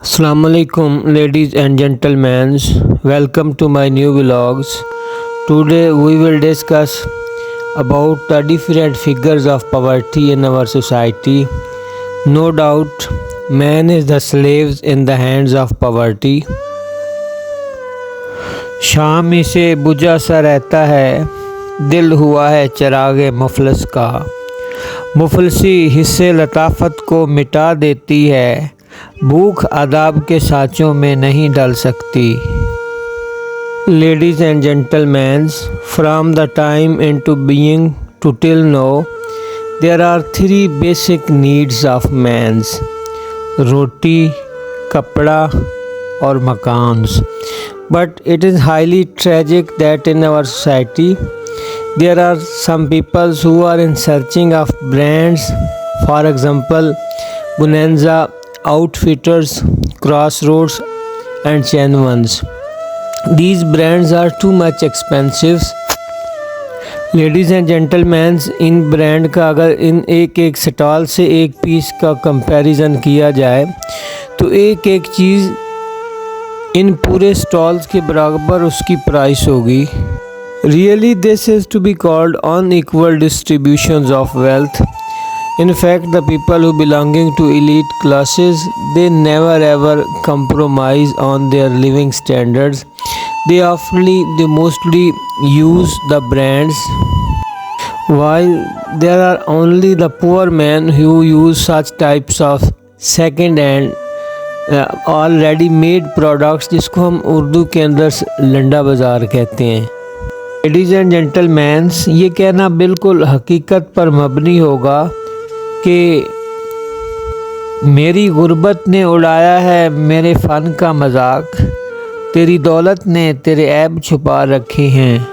Assalamu alaikum, ladies and gentlemen. Welcome to my new vlogs. Today we will discuss about the different figures of poverty in our society. No doubt, man is the slaves in the hands of poverty. शाम इसे बुझा सा रहता है, दिल हुआ है चिरागे मुफलस का। मुफलसी हिस्से लताफत को मिटा देती है, भूख आदाब के साँचों में नहीं डल सकती। Ladies and gentlemen, from the time into being to till now, there are three basic needs of man's: रोटी, कपड़ा और मकान्स। But it is highly tragic that in our society there are some people who are in searching of brands, for example Bonanza, Outfitters, Crossroads and Genuines. These brands are too much expensive. Ladies and gentleman, in brand का अगर इन एक एक stall से एक piece का comparison किया जाए तो एक एक चीज़ इन पूरे स्टॉल्स के बराबर उसकी प्राइस होगी। Really this is to be called unequal distributions of wealth. In fact, the people who belonging to elite classes, they never ever compromise on their living standards. They mostly use the brands, while there are only the poor men who use such types of second hand already made products, जिसको हम उर्दू के अंदर लंडा बाज़ार कहते हैं। Ladies and gentleman, ये कहना बिल्कुल हकीकत पर मबनी होगा कि मेरी गुर्बत ने उड़ाया है मेरे फ़न का मजाक, तेरी दौलत ने तेरे ऐब छुपा रखे हैं।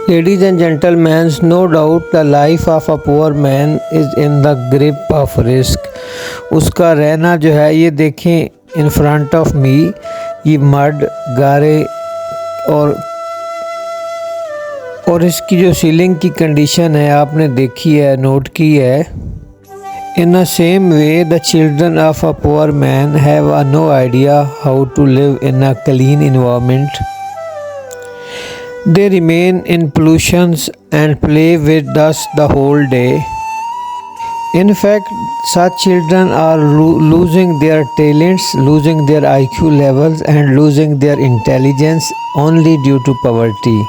Ladies and gentleman, no doubt the life of a poor man is in the grip of risk. उसका रहना जो है, ये देखें इन फ्रंट ऑफ मी, ये मड, गारे और इसकी जो सीलिंग की कंडीशन है आपने देखी है, नोट की है। In the same way the children of a poor man have no idea how to live in a clean environment. They remain in pollutions and play with dust the whole day. In fact, such children are losing their talents, losing their IQ levels and losing their intelligence only due to poverty.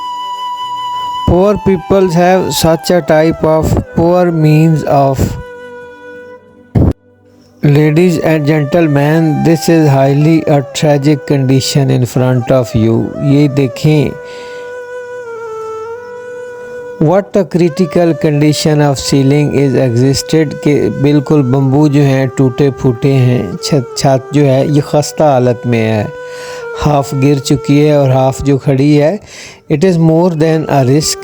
Poor people have such a type of poor means of. Ladies and gentlemen, this is highly a tragic condition in front of you. ये देखें, what a critical condition of ceiling is existed कि बिल्कुल bamboo जो हैं टूटे फूटे हैं, छत जो है ये खस्ता हालत में है, हाफ गिर चुकी है और हाफ जो खड़ी है. It is more than a risk.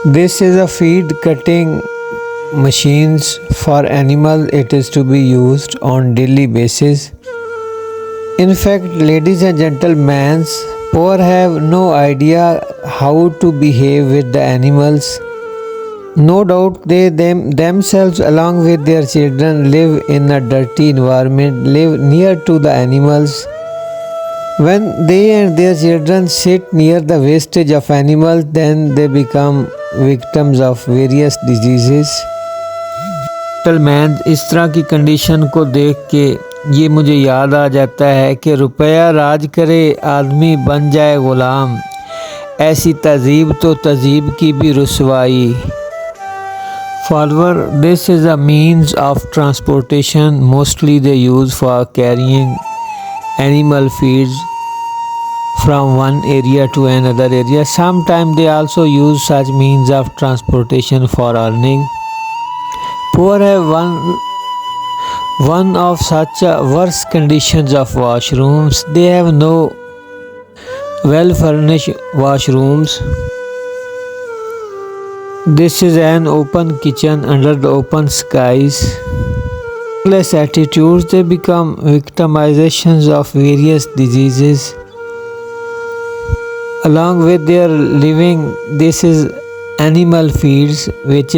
This is a feed cutting machines for animal. It is to be used on daily basis. In fact, ladies and gentlemen, poor have no idea how to behave with the animals. No doubt they themselves along with their children live in a dirty environment, live near to the animals. When they and their children sit near the wastage of animals, then they become victims of various diseases. Gentleman, इस तरह की condition को देख के ये मुझे याद आ जाता है कि रुपया राज करे आदमी बन जाए ग़ुलाम, ऐसी तहज़ीब तो तहज़ीब की भी रुसवाई. फॉरवर this is a means of transportation. Mostly they use for carrying animal feeds from one area to another area. Sometimes they also use such means of transportation for earning. Poor have one of such worse conditions of washrooms. They have no well furnished washrooms. This is an open kitchen under the open skies. Less attitudes, they become victimizations of various diseases. Along with their living, this is animal feeds which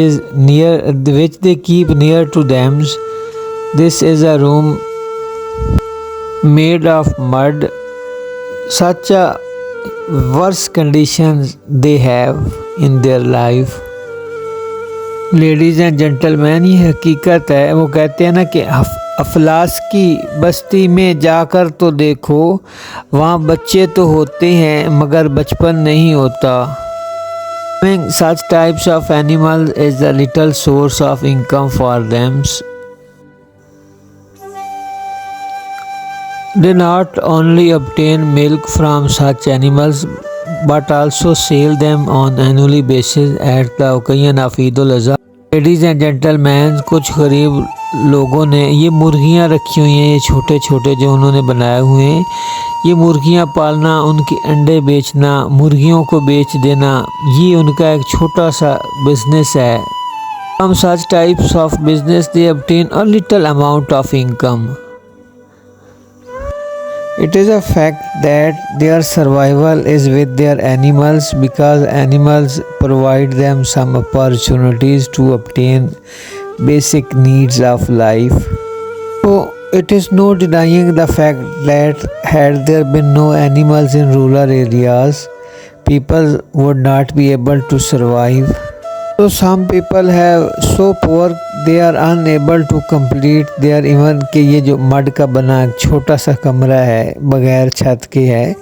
they keep near to them. This is a room made of mud. Such a worse conditions they have in their life. Ladies and gentleman, ये हकीकत है। वो कहते हैं ना कि अफलास की बस्ती में जाकर तो देखो, वहाँ बच्चे तो होते हैं मगर बचपन नहीं होता। Having such types of animals is a little source of income for them. They not only obtain milk from such animals but also sell them on annually basis at the occasion of Eid al-Adha. Ladies and gentleman, कुछ गरीब लोगों ने ये मुर्गियाँ रखी हुई हैं, ये छोटे छोटे जो उन्होंने बनाए हुए हैं। ये मुर्गियाँ पालना, उनके अंडे बेचना, मुर्गियों को बेच देना, ये उनका एक छोटा सा बिजनेस है। From such types of business they obtain a little amount of income. It is a fact that their survival is with their animals because animals provide them some opportunities to obtain basic needs of life. So it is no denying the fact that had there been no animals in rural areas, people would not be able to survive. So some people have so poor they are unable to complete their even कि ये जो mud का बना छोटा सा कमरा है बगैर छत के है,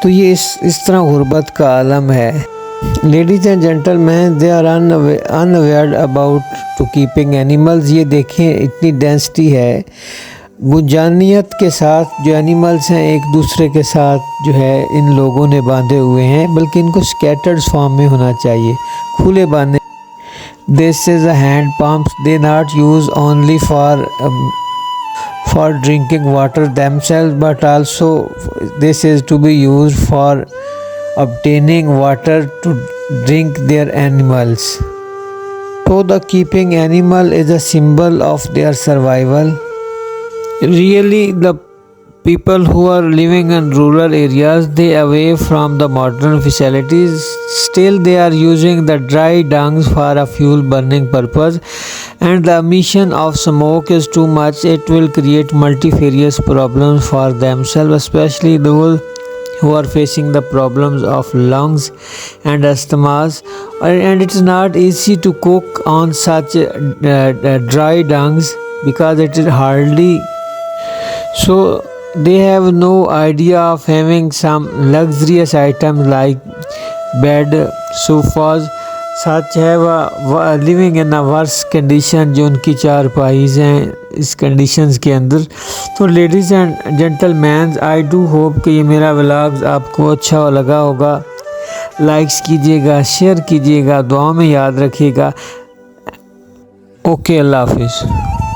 तो ये इस तरह गुर्बत का आलम है। Ladies and gentleman, they are unaware about to keeping animals. ये देखें इतनी डेंसिटी है, गुंजानियत के साथ जो एनिमल्स हैं एक दूसरे के साथ जो है इन लोगों ने बांधे हुए हैं, बल्कि इनको स्कैटर्ड फॉर्म में होना चाहिए, खुले बांधे। This is a hand pumps. They not use only for drinking water themselves, but also this is to be used for obtaining water to drink their animals. So the keeping animal is a symbol of their survival. Really, the people who are living in rural areas, they away from the modern facilities, still they are using the dry dungs for a fuel burning purpose, and the emission of smoke is too much. It will create multifarious problems for themselves, especially those who are facing the problems of lungs and asthmas, and it is not easy to cook on such dry dungs because it is hardly so. They have no idea of having some luxurious items like bed, sofas, such have living in a worse condition जो उनकी चारपाईज़ हैं इस conditions के अंदर। तो ladies and gentleman, I do hope कि ये मेरा व्लॉग आपको अच्छा लगा होगा। लाइक्स कीजिएगा, शेयर कीजिएगा, दुआ में याद रखिएगा। ओके, अल्लाह हाफिज़।